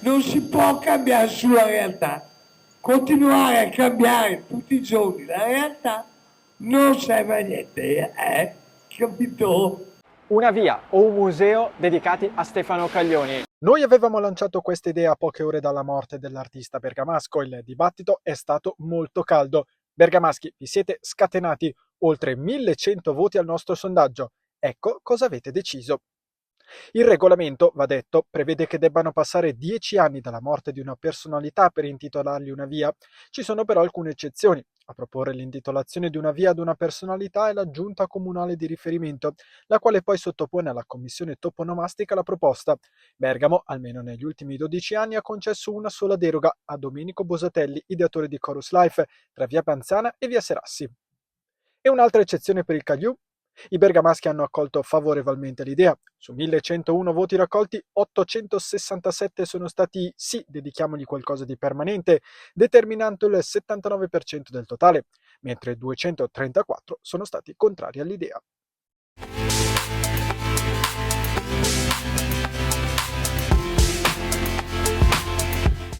Non si può cambiare sulla realtà. Continuare a cambiare tutti i giorni la realtà non serve a niente, capito? Una via o un museo dedicati a Stefano Caglioni. Noi avevamo lanciato questa idea a poche ore dalla morte dell'artista bergamasco. Il dibattito è stato molto caldo. Bergamaschi, vi siete scatenati, oltre 1100 voti al nostro sondaggio. Ecco cosa avete deciso. Il regolamento, va detto, prevede che debbano passare 10 anni dalla morte di una personalità per intitolargli una via. Ci sono però alcune eccezioni. A proporre l'intitolazione di una via ad una personalità è la giunta comunale di riferimento, la quale poi sottopone alla commissione toponomastica la proposta. Bergamo, almeno negli ultimi 12 anni, ha concesso una sola deroga a Domenico Bosatelli, ideatore di Chorus Life, tra via Panzana e via Serassi. E un'altra eccezione per il Cagliù? I bergamaschi hanno accolto favorevolmente l'idea. Su 1101 voti raccolti, 867 sono stati sì, dedichiamogli qualcosa di permanente, determinando il 79% del totale, mentre 234 sono stati contrari all'idea.